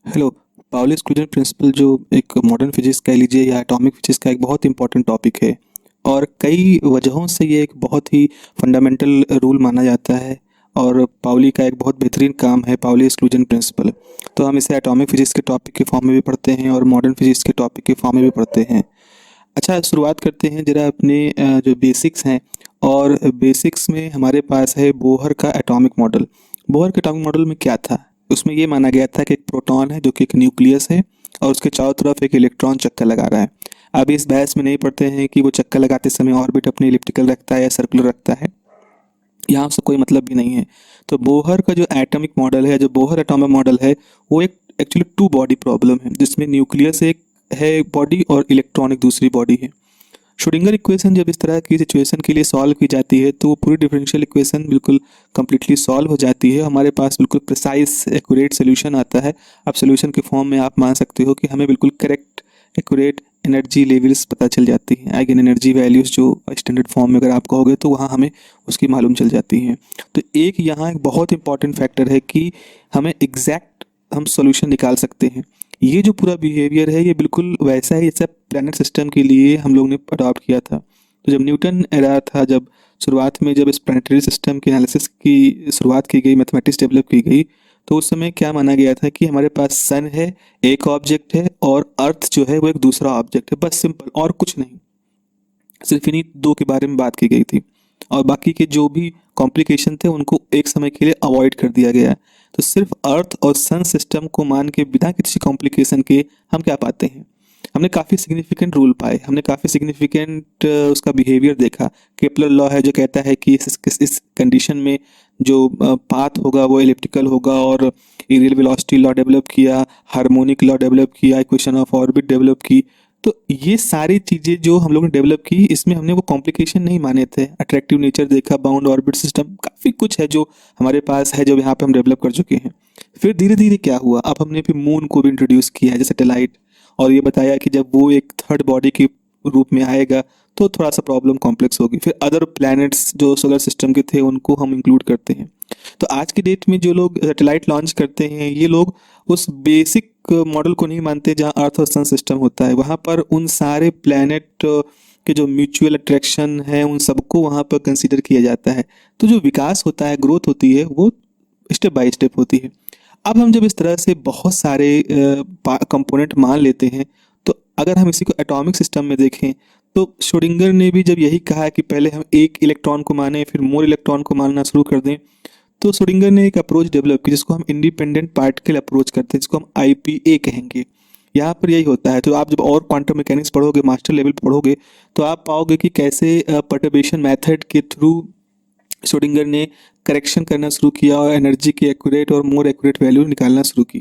Hello. Pauli exclusion principal जो एक modern physics कह लीजिए या एटॉमिक फिजिक्स का एक बहुत इंपॉर्टेंट टॉपिक है और कई वजहों से ये एक बहुत ही फंडामेंटल रूल माना जाता है। और पाउली का एक बहुत बेहतरीन काम है पाउली एक्सक्लूजन प्रिंसिपल। तो हम इसे एटॉमिक फिजिक्स के टॉपिक के फॉर्म में भी पढ़ते हैं और मॉडर्न फिजिक्स के टॉपिक के फॉर्म में भी पढ़ते हैं। अच्छा, शुरुआत करते हैं जरा अपने जो बेसिक्स हैं। और बेसिक्स में हमारे पास है बोहर का एटॉमिक मॉडल। बोहर के एटॉमिक मॉडल में क्या था? उसमें ये माना गया था कि एक प्रोटॉन है जो कि एक न्यूक्लियस है और उसके चारों तरफ एक इलेक्ट्रॉन चक्कर लगा रहा है। अब इस बहस में नहीं पढ़ते हैं कि वो चक्कर लगाते समय ऑर्बिट अपनी एलिप्टिकल रखता है या सर्कुलर रखता है। यहाँ से कोई मतलब भी नहीं है। तो बोहर का जो एटॉमिक मॉडल है, जो बोहर एटॉमिक मॉडल है, वो एक एक्चुअली टू बॉडी प्रॉब्लम है जिसमें न्यूक्लियस एक है बॉडी और इलेक्ट्रॉन एक दूसरी बॉडी है। श्रोडिंगर इक्वेशन जब इस तरह की सिचुएशन के लिए सॉल्व की जाती है तो वो पूरी डिफरेंशियल इक्वेशन बिल्कुल कंप्लीटली सॉल्व हो जाती है। हमारे पास बिल्कुल प्रिसाइज एक्यूरेट सोल्यूशन आता है। अब सोल्यूशन के फॉर्म में आप मान सकते हो कि हमें बिल्कुल करेक्ट एक्यूरेट एनर्जी लेवल्स पता चल जाती हैं। आइगन एनर्जी वैल्यूज़ जो स्टैंडर्ड फॉर्म में अगर आप कहोगे तो वहाँ हमें उसकी मालूम चल जाती हैं। तो एक यहाँ एक बहुत इंपॉर्टेंट फैक्टर है कि हमें एग्जैक्ट हम सोल्यूशन निकाल सकते हैं। ये जो पूरा बिहेवियर है ये बिल्कुल वैसा है जैसा प्लैनेट सिस्टम के लिए हम लोग ने अडॉप्ट किया था। तो जब न्यूटन एरा था, जब शुरुआत में जब इस प्लानिटरी सिस्टम के एनालिसिस की शुरुआत की गई, मैथमेटिक्स डेवलप की गई, तो उस समय क्या माना गया था कि हमारे पास सन है, एक ऑब्जेक्ट है, और अर्थ जो है वो एक दूसरा ऑब्जेक्ट है, बस सिंपल, और कुछ नहीं। सिर्फ इन्हीं दो के बारे में बात की गई थी और बाकी के जो भी कॉम्प्लिकेशन थे उनको एक समय के लिए अवॉइड कर दिया गया। तो सिर्फ अर्थ और सन सिस्टम को मान के बिना किसी कॉम्प्लिकेशन के हम क्या पाते हैं? हमने काफ़ी सिग्निफिकेंट रूल पाए, हमने काफ़ी सिग्निफिकेंट उसका बिहेवियर देखा। केपलर लॉ है जो कहता है कि इस कंडीशन में जो पाथ होगा वो एलिप्टिकल होगा, और एरियल वेलोसिटी लॉ डेवलप किया, हार्मोनिक लॉ डेवलप किया, इक्वेशन ऑफ ऑर्बिट डेवलप की। तो ये सारी चीज़ें जो हम लोग ने डेवलप की, इसमें हमने वो कॉम्प्लिकेशन नहीं माने थे। अट्रैक्टिव नेचर देखा, बाउंड ऑर्बिट सिस्टम, काफ़ी कुछ है जो हमारे पास है, जो यहाँ पे हम डेवलप कर चुके हैं। फिर धीरे धीरे क्या हुआ, अब हमने फिर मून को भी इंट्रोड्यूस किया है, जैसे सैटेलाइट। और ये बताया कि जब वो एक थर्ड बॉडी के रूप में आएगा तो थोड़ा सा प्रॉब्लम कॉम्प्लेक्स होगी। फिर अदर प्लैनेट्स जो सोलर सिस्टम के थे उनको हम इंक्लूड करते हैं। तो आज की डेट में जो लोग सैटेलाइट लॉन्च करते हैं, ये लोग उस बेसिक मॉडल को नहीं मानते जहाँ अर्थ और सन सिस्टम होता है। वहाँ पर उन सारे प्लैनेट के जो म्यूचुअल अट्रैक्शन है उन सबको वहाँ पर कंसीडर किया जाता है। तो जो विकास होता है, ग्रोथ होती है, वो स्टेप बाय स्टेप होती है। अब हम जब इस तरह से बहुत सारे कंपोनेंट मान लेते हैं, तो अगर हम इसी को एटॉमिक सिस्टम में देखें, तो श्रोडिंगर ने भी जब यही कहा कि पहले हम एक इलेक्ट्रॉन को माने फिर मोर इलेक्ट्रॉन को मानना शुरू कर दें, तो श्रोडिंगर ने एक अप्रोच डेवलप की जिसको हम इंडिपेंडेंट पार्टिकल अप्रोच करते हैं, जिसको हम आईपीए कहेंगे। यहाँ पर यही होता है। तो आप जब और क्वांटम मैकेनिक्स पढ़ोगे, मास्टर लेवल पढ़ोगे, तो आप पाओगे कि कैसे पर्टर्बेशन मेथड के थ्रू श्रोडिंगर ने करेक्शन करना शुरू किया और एनर्जी की एक्यूरेट और मोर एक्यूरेट वैल्यू निकालना शुरू की।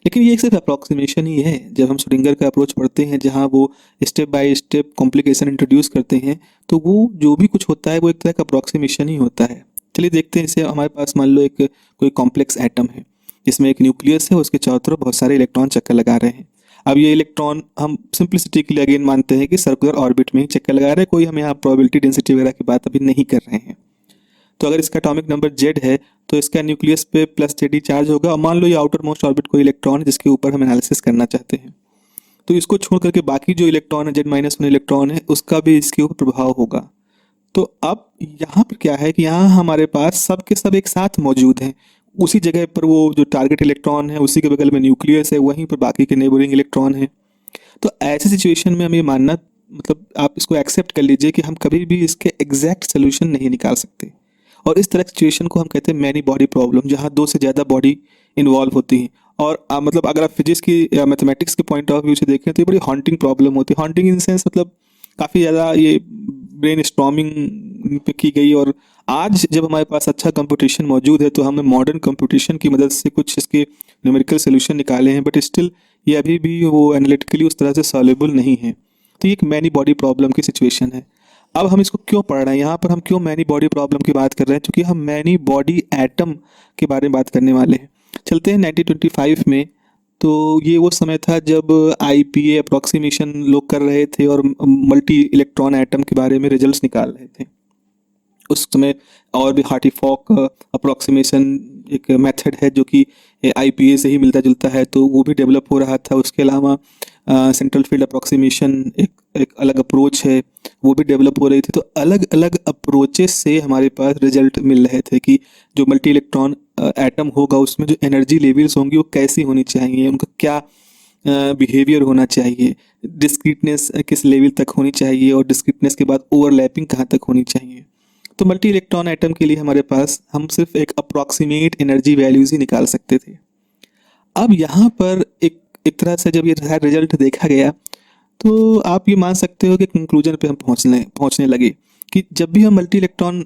लेकिन ये सिर्फ अप्रॉक्सीमेशन ही है। जब हम श्रोडिंगर का अप्रोच पढ़ते हैं जहाँ वो step by step complication introduce करते हैं, तो वो जो भी कुछ होता है वो एक तरह का अप्रॉक्सीमेशन ही होता है। चलिए देखते हैं। इसे हमारे पास मान लो एक कोई कॉम्प्लेक्स एटम है जिसमें एक न्यूक्लियस है, उसके चारों तरफ बहुत सारे इलेक्ट्रॉन चक्कर लगा रहे हैं। अब ये इलेक्ट्रॉन हम सिंप्लिसिटी के लिए अगेन मानते हैं कि सर्कुलर ऑर्बिट में ही चक्कर लगा रहे हैं, कोई हम यहाँ प्रोबेबिलिटी डेंसिटी वगैरह की बात अभी नहीं कर रहे हैं। तो अगर इसका एटॉमिक नंबर जेड है तो इसका न्यूक्लियस पे प्लस जेडी चार्ज होगा, और मान लो ये आउटर मोस्ट ऑर्बिट कोई इलेक्ट्रॉन है जिसके ऊपर हम एनालिसिस करना चाहते हैं। तो इसको छोड़ करके बाकी जो इलेक्ट्रॉन है, जेड माइनस वन इलेक्ट्रॉन है, उसका भी इसके ऊपर प्रभाव होगा। तो अब यहाँ पर क्या है कि यहाँ हमारे पास सब के सब एक साथ मौजूद हैं। उसी जगह पर वो जो टारगेट इलेक्ट्रॉन है उसी के बगल में न्यूक्लियस है, वहीं पर बाकी के नेबरिंग इलेक्ट्रॉन है। तो ऐसे सिचुएशन में हम ये मानना, मतलब आप इसको एक्सेप्ट कर लीजिए कि हम कभी भी इसके एग्जैक्ट सोल्यूशन नहीं निकाल सकते। और इस तरह की सिचुएशन को हम कहते हैं मैनी बॉडी प्रॉब्लम, जहाँ दो से ज़्यादा बॉडी इन्वॉल्व होती हैं। और मतलब अगर आप फिजिक्स की या मैथमेटिक्स के पॉइंट ऑफ व्यू से देखें तो ये बड़ी हॉन्टिंग प्रॉब्लम होती है। हॉन्टिंग इन सेंस मतलब काफ़ी ज़्यादा ये ब्रेन स्टॉर्मिंग पे की गई। और आज जब हमारे पास अच्छा कंप्यूटेशन मौजूद है तो हमने मॉडर्न कंप्यूटेशन की मदद से कुछ इसके न्यूमेरिकल सोल्यूशन निकाले हैं, बट स्टिल ये अभी भी वो एनालिटिकली उस तरह से सॉल्युबल नहीं है। तो ये एक मैनी बॉडी प्रॉब्लम की सिचुएशन है। अब हम इसको क्यों पढ़ रहे हैं, यहाँ पर हम क्यों मैनी बॉडी प्रॉब्लम की बात कर रहे हैं? क्योंकि हम मैनी बॉडी एटम के बारे में बात करने वाले हैं। चलते हैं 1925 में। तो ये वो समय था जब आईपीए अप्रॉक्सीमेशन लोग कर रहे थे और मल्टी इलेक्ट्रॉन एटम के बारे में रिजल्ट्स निकाल रहे थे। उस समय और भी हार्टी-फॉक अप्रॉक्सीमेशन एक मेथड है जो कि आईपीए से ही मिलता-जुलता है, तो वो भी डेवलप हो रहा था। उसके अलावा सेंट्रल फील्ड अप्रॉक्सीमेशन एक अलग अप्रोच है, वो भी डेवलप हो रही थी। तो अलग-अलग अप्रोचेस से हमारे पास रिजल्ट मिल रहे थे कि जो मल्टी इलेक्ट्रॉन एटम होगा उसमें जो एनर्जी लेवल्स होंगी वो कैसी होनी चाहिए, उनका क्या बिहेवियर होना चाहिए, डिस्क्रीटनेस किस लेवल तक होनी चाहिए और डिस्क्रीटनेस के बाद ओवरलैपिंग कहाँ तक होनी चाहिए। तो मल्टी इलेक्ट्रॉन एटम के लिए हमारे पास हम सिर्फ एक अप्रॉक्सीमेट एनर्जी वैल्यूज़ ही निकाल सकते थे। अब यहाँ पर एक तरह से जब ये सारा रिजल्ट देखा गया तो आप ये मान सकते हो कि कंक्लूजन पे हम पहुँचने लगे कि जब भी हम मल्टी इलेक्ट्रॉन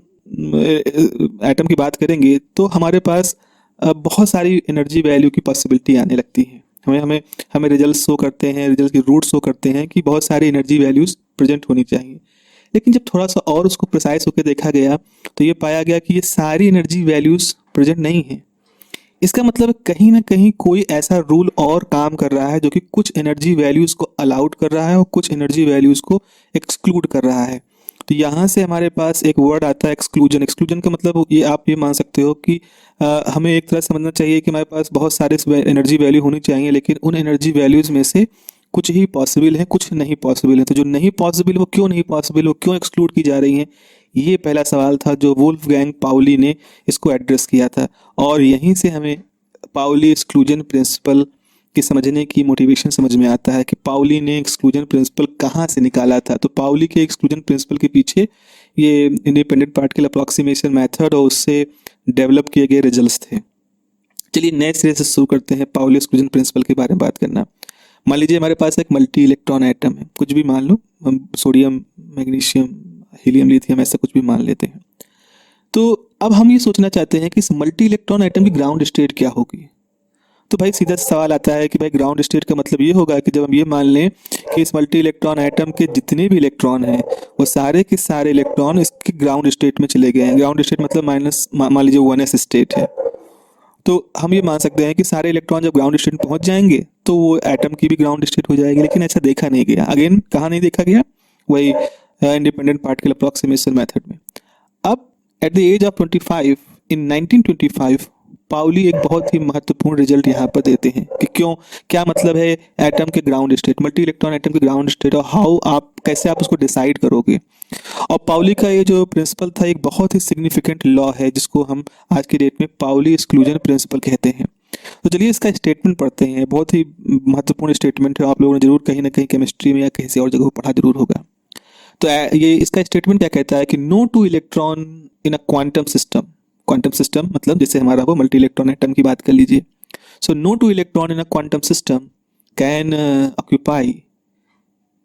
एटम की बात करेंगे तो हमारे पास बहुत सारी एनर्जी वैल्यू की पॉसिबिलिटी आने लगती है। हमें हमें रिजल्ट शो करते हैं, रिजल्ट के रूट शो करते हैं कि बहुत सारी एनर्जी वैल्यूज़ प्रेजेंट होनी चाहिए। लेकिन जब थोड़ा सा और उसको प्रिसाइज होकर देखा गया तो ये पाया गया कि ये सारी एनर्जी वैल्यूज़ प्रेजेंट नहीं हैं। इसका मतलब कहीं ना कहीं कोई ऐसा रूल और काम कर रहा है जो कि कुछ एनर्जी वैल्यूज़ को अलाउड कर रहा है और कुछ एनर्जी वैल्यूज़ को एक्सक्लूड कर रहा है। तो यहाँ से हमारे पास एक वर्ड आता है एक्सक्लूजन। एक्सक्लूजन का मतलब ये आप ये मान सकते हो कि हमें एक तरह समझना चाहिए कि हमारे पास बहुत सारे एनर्जी वैल्यू होनी चाहिए, लेकिन उन एनर्जी वैल्यूज़ में से कुछ ही पॉसिबल है, कुछ नहीं पॉसिबल है। तो जो नहीं पॉसिबल वो क्यों नहीं पॉसिबल, वो क्यों एक्सक्लूड की जा रही हैं, ये पहला सवाल था जो वुल्फगैंग पाउली ने इसको एड्रेस किया था। और यहीं से हमें पाउली एक्सक्लूजन प्रिंसिपल की समझने की मोटिवेशन समझ में आता है कि पाउली ने एक्सक्लूजन प्रिंसिपल कहाँ से निकाला था। तो पाउली के एक्सक्लूजन प्रिंसिपल के पीछे ये इंडिपेंडेंट पार्टिकल अप्रॉक्सीमेशन मेथड और उससे डेवलप किए गए रिजल्ट्स थे। चलिए नए सिरे से शुरू करते हैं पाउली एक्सक्लूजन प्रिंसिपल के बारे में बात करना। मान लीजिए हमारे पास एक मल्टी इलेक्ट्रॉन एटम है, कुछ भी मान लो, हम सोडियम, मैग्नीशियम, हीलियम, लिथियम ऐसा कुछ भी मान लेते हैं। तो अब हम ये सोचना चाहते हैं कि इस मल्टी इलेक्ट्रॉन एटम की ग्राउंड स्टेट क्या होगी। तो भाई सीधा सवाल आता है कि भाई ग्राउंड स्टेट का मतलब ये होगा कि जब हम ये मान लें कि इस मल्टी इलेक्ट्रॉन एटम के जितने भी इलेक्ट्रॉन हैं वो सारे के सारे इलेक्ट्रॉन इसके ग्राउंड स्टेट में चले गए हैं। ग्राउंड स्टेट मतलब मान लीजिए 1s स्टेट है। तो हम ये मान सकते हैं कि सारे इलेक्ट्रॉन जब ग्राउंड स्टेट पहुंच जाएंगे तो वो एटम की भी ग्राउंड स्टेट हो जाएगी, लेकिन ऐसा देखा नहीं गया। अगेन कहाँ नहीं देखा गया, वही इंडिपेंडेंट पार्टिकल अप्रॉक्सीमेशन मेथड में। अब at the age of 25 in 1925 Pauli एक बहुत ही महत्वपूर्ण रिजल्ट यहाँ पर देते हैं कि क्यों, क्या मतलब है एटम के ground state, multi electron atom के ग्राउंड स्टेट, और हाउ आप कैसे आप उसको डिसाइड करोगे। और पाउली का ये जो प्रिंसिपल था एक बहुत ही सिग्निफिकेंट लॉ है जिसको हम आज की डेट में पाउली एक्सक्लूजन प्रिंसिपल कहते हैं। तो चलिए इसका स्टेटमेंट पढ़ते हैं। बहुत ही महत्वपूर्ण स्टेटमेंट है, आप लोगों ने जरूर कहीं ना कहीं केमिस्ट्री में या किसी और जगह पढ़ा जरूर होगा। तो ये इसका स्टेटमेंट क्या कहता है कि no two electron in a quantum system, quantum system मतलब जैसे हमारा वो मल्टी इलेक्ट्रॉन एटम की बात कर लीजिए। So no two electron in a quantum system can occupy,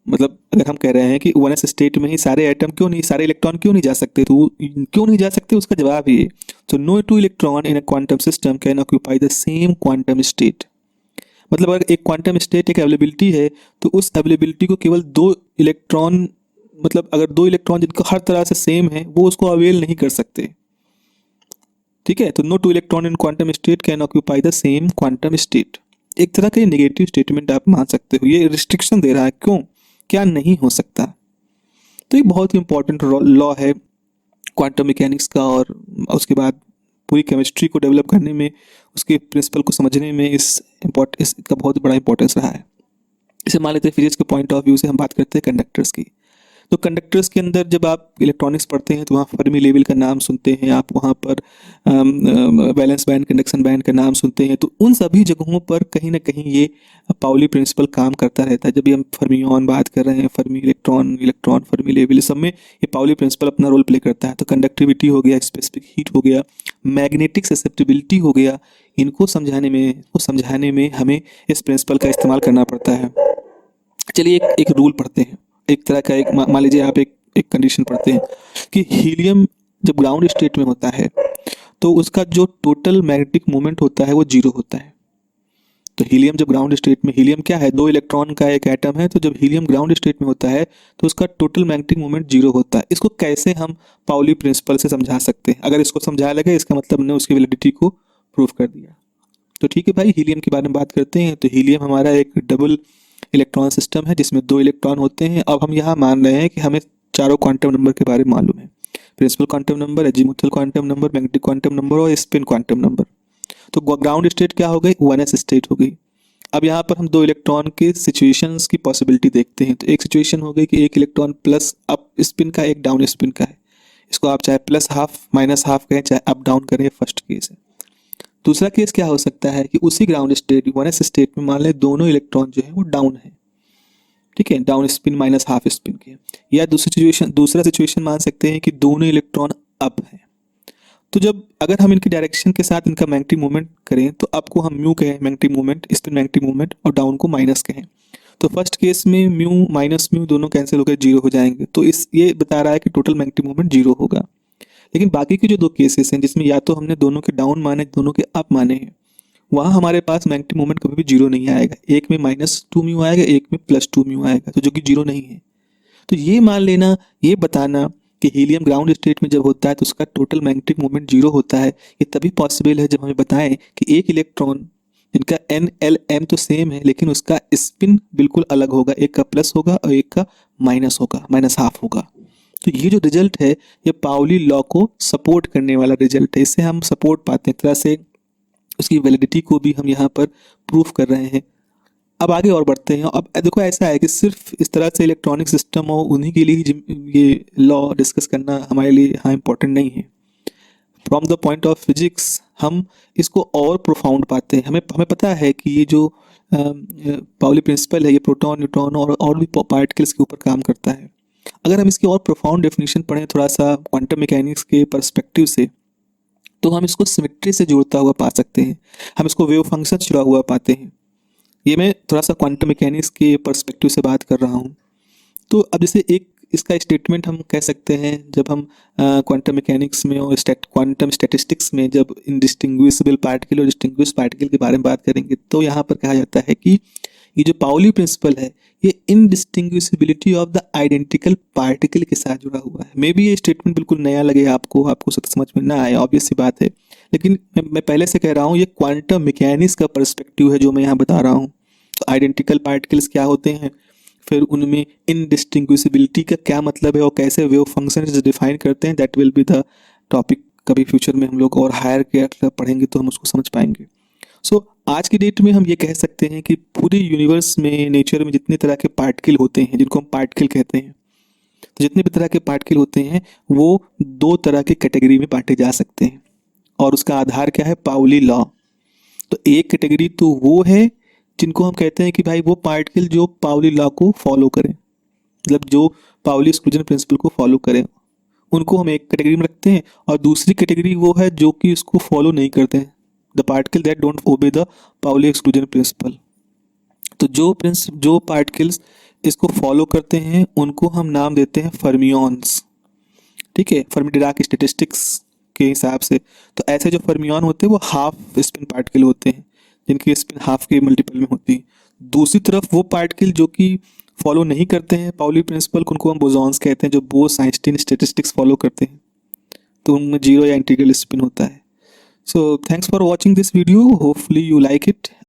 मतलब अगर हम कह रहे हैं कि 1s स्टेट में ही सारे एटम क्यों नहीं, सारे इलेक्ट्रॉन क्यों नहीं जा सकते, तो क्यों नहीं जा सकते उसका जवाब ये। So no two electron in a quantum system can occupy the same quantum state. मतलब अगर एक क्वांटम स्टेट एक अवेलेबिलिटी है तो उस अवेलेबिलिटी को केवल दो इलेक्ट्रॉन, मतलब अगर दो इलेक्ट्रॉन जिनको हर तरह से सेम है वो उसको अवेल नहीं कर सकते। ठीक है, तो no two electron in quantum state can occupy the same quantum state. एक तरह का ये नेगेटिव स्टेटमेंट आप मान सकते हो, ये रिस्ट्रिक्शन दे रहा है क्यों, क्या नहीं हो सकता। तो एक बहुत ही इंपॉर्टेंट लॉ है क्वांटम मैकेनिक्स का, और उसके बाद पूरी केमिस्ट्री को डेवलप करने में, उसके प्रिंसिपल को समझने में इसका बहुत बड़ा इंपॉर्टेंस रहा है। इसे मान लेते हैं फिजिक्स के पॉइंट ऑफ व्यू से हम बात करते हैं कंडक्टर्स की। तो कंडक्टर्स के अंदर जब आप इलेक्ट्रॉनिक्स पढ़ते हैं तो वहाँ फर्मी लेवल का नाम सुनते हैं आप, वहाँ पर वैलेंस बैंड, कंडक्शन बैंड का नाम सुनते हैं। तो उन सभी जगहों पर कहीं ना कहीं ये पाउली प्रिंसिपल काम करता रहता है। जब भी हम फर्मियन बात कर रहे हैं, Fermi electron, electron Fermi level, सब में ये पाउली प्रिंसिपल अपना रोल प्ले करता है। तो कंडक्टिविटी हो गया, स्पेसिफिक हीट हो गया, मैग्नेटिक ससेप्टिबिलिटी हो गया, इनको समझाने में हमें इस प्रिंसिपल का इस्तेमाल करना पड़ता है। चलिए एक रूल पढ़ते हैं, एक तरह का एक मान लीजिए आप एक कंडीशन पढ़ते हैं कि हीलियम जब ग्राउंड स्टेट में होता है तो उसका जो टोटल मैग्नेटिक मोमेंट होता है वो जीरो होता है। तो हीलियम जब ग्राउंड स्टेट में, हीलियम क्या है, दो इलेक्ट्रॉन का एक एटम है, तो जब हीलियम ग्राउंड स्टेट में होता है तो उसका टोटल मैग्नेटिक मोमेंट जीरो होता है। इसको कैसे हम पाउली प्रिंसिपल से समझा सकते हैं। अगर इसको समझाया लगे इसका मतलब हमने उसकी वैलिडिटी को प्रूव कर दिया। तो ठीक है भाई, हीलियम के बारे में बात करते हैं। तो हीलियम हमारा एक डबल इलेक्ट्रॉन सिस्टम है जिसमें दो इलेक्ट्रॉन होते हैं। अब हम यहाँ मान रहे हैं कि हमें चारों क्वांटम नंबर के बारे में मालूम है। Principal quantum number, azimuthal quantum number, magnetic quantum number और स्पिन क्वांटम नंबर। तो ग्राउंड स्टेट क्या हो गई, 1s स्टेट हो गई। अब यहाँ पर हम दो इलेक्ट्रॉन के सिचुएशंस की पॉसिबिलिटी देखते हैं। तो एक सिचुएशन हो गई कि एक इलेक्ट्रॉन प्लस अप स्पिन का, एक डाउन स्पिन का है। इसको आप चाहे प्लस हाफ माइनस हाफ कहें, चाहे अप डाउन करें, फर्स्ट केस है। दूसरा केस क्या हो सकता है कि उसी ग्राउंड स्टेट 1s स्टेट में मान लें दोनों इलेक्ट्रॉन जो है वो डाउन है, ठीक है, down spin minus half spin के। या दूसरा सिचुएशन मान सकते हैं कि दोनों इलेक्ट्रॉन अप है। तो जब अगर हम इनकी डायरेक्शन के साथ इनका मैग्नेटिक मूवमेंट करें तो अप को हम म्यू कहें magnetic movement, spin magnetic movement, और डाउन को माइनस कहें। तो फर्स्ट केस में म्यू माइनस म्यू दोनों कैंसिल होकर जीरो हो जाएंगे। तो इस ये बता रहा है कि टोटल मैग्नेटिक मूवमेंट जीरो होगा। लेकिन बाकी के जो दो केसेस हैं जिसमें या तो हमने दोनों के डाउन माने, दोनों के अप माने हैं, वहाँ हमारे पास मैग्नेटिक मूवमेंट कभी भी जीरो नहीं आएगा। एक में -2 म्यू आएगा, एक में +2 म्यू आएगा, तो जो कि जीरो नहीं है। तो ये मान लेना, ये बताना कि हीलियम ग्राउंड स्टेट में जब होता है तो उसका टोटल मैग्नेटिक मूवमेंट जीरो होता है, ये तभी पॉसिबल है जब हमें बताएं कि एक इलेक्ट्रॉन जिनका n l m तो सेम है लेकिन उसका स्पिन बिल्कुल अलग होगा, एक का प्लस होगा और एक का माइनस होगा, माइनस हाफ होगा। तो ये जो रिजल्ट है ये पाउली लॉ को सपोर्ट करने वाला रिजल्ट है। इससे हम सपोर्ट पाते हैं, एक तरह से उसकी वैलिडिटी को भी हम यहाँ पर प्रूफ कर रहे हैं। अब आगे और बढ़ते हैं। अब देखो ऐसा है कि सिर्फ इस तरह से इलेक्ट्रॉनिक सिस्टम हो उन्हीं के लिए ही ये लॉ डिस्कस करना हमारे लिए यहाँ इम्पोर्टेंट नहीं है। From the point of physics हम इसको और प्रोफाउंड पाते हैं। हमें हमें पता है कि ये जो पाउली प्रिंसिपल है ये प्रोटॉन, न्यूट्रॉन और भी पार्टिकल्स के ऊपर काम करता है। अगर हम इसकी और प्रोफाउंड डेफिनेशन पढ़ें थोड़ा सा क्वांटम मैकेनिक्स के पर्सपेक्टिव से, तो हम इसको सिमेट्री से जुड़ता हुआ पा सकते हैं, हम इसको वेव फंक्शन से जुड़ा हुआ पाते हैं। ये मैं थोड़ा सा क्वांटम मैकेनिक्स के पर्सपेक्टिव से बात कर रहा हूँ। तो अब जैसे एक इसका स्टेटमेंट हम कह सकते हैं जब हम क्वांटम मैकेनिक्स में और क्वांटम स्टैटिस्टिक्स में जब इंडिस्टिंग्विशेबल पार्टिकल और डिस्टिंग्विश पार्टिकल के बारे में बात करेंगे तो यहाँ पर कहा जाता है कि ये जो पाउली प्रिंसिपल है ये इनडिस्टिंग्विशबिलिटी ऑफ द आइडेंटिकल पार्टिकल के साथ जुड़ा हुआ है। मे बी ये स्टेटमेंट बिल्कुल नया लगे आपको समझ में ना आए, ऑब्वियस सी बात है, लेकिन मैं पहले से कह रहा हूँ ये क्वांटम मैकेनिक्स का पर्सपेक्टिव है जो मैं यहाँ बता रहा हूँ। तो आइडेंटिकल पार्टिकल्स क्या होते हैं, फिर उनमें इनडिस्टिंग्विशबिलिटी का क्या मतलब है और कैसे वेव फंक्शन डिफाइन करते हैं, that will be the topic. कभी फ्यूचर में हम लोग और हायर के पढ़ेंगे तो हम उसको समझ पाएंगे। सो आज की डेट में हम ये कह सकते हैं कि पूरे यूनिवर्स में, नेचर में जितने तरह के पार्टिकल होते हैं जिनको हम पार्टिकल कहते हैं, तो जितने भी तरह के पार्टिकल होते हैं वो दो तरह की कैटेगरी में बांटे जा सकते हैं और उसका आधार क्या है, पाउली लॉ। तो एक कैटेगरी तो वो है जिनको हम कहते हैं कि भाई वो पार्टिकल जो पाउली लॉ को फॉलो करें, मतलब जो पाउली एक्सक्लूजन प्रिंसिपल को फॉलो करें, उनको हम एक कैटेगरी में रखते हैं। और दूसरी कैटेगरी वो है जो कि इसको फॉलो नहीं करते हैं, the particle that don't obey the Pauli exclusion principle. तो जो पार्टिकल्स इसको फॉलो करते हैं उनको हम नाम देते हैं फर्मियॉन्स, ठीक है, फर्मी डिराक स्टैटिस्टिक्स के हिसाब से। तो ऐसे जो फर्मियॉन होते हैं वो हाफ स्पिन पार्टिकल होते हैं जिनकी स्पिन हाफ के मल्टीपल में होती है। दूसरी तरफ वो पार्टिकल जो कि फॉलो नहीं करते हैं पाउली प्रिंसिपल को, उनको हम बोसॉन्स कहते हैं, जो बोस-आइंस्टीन स्टैटिस्टिक्स फॉलो करते हैं, तो उनमें जीरो या इंटीग्रल स्पिन होता है। So thanks for watching this video, hopefully you like it.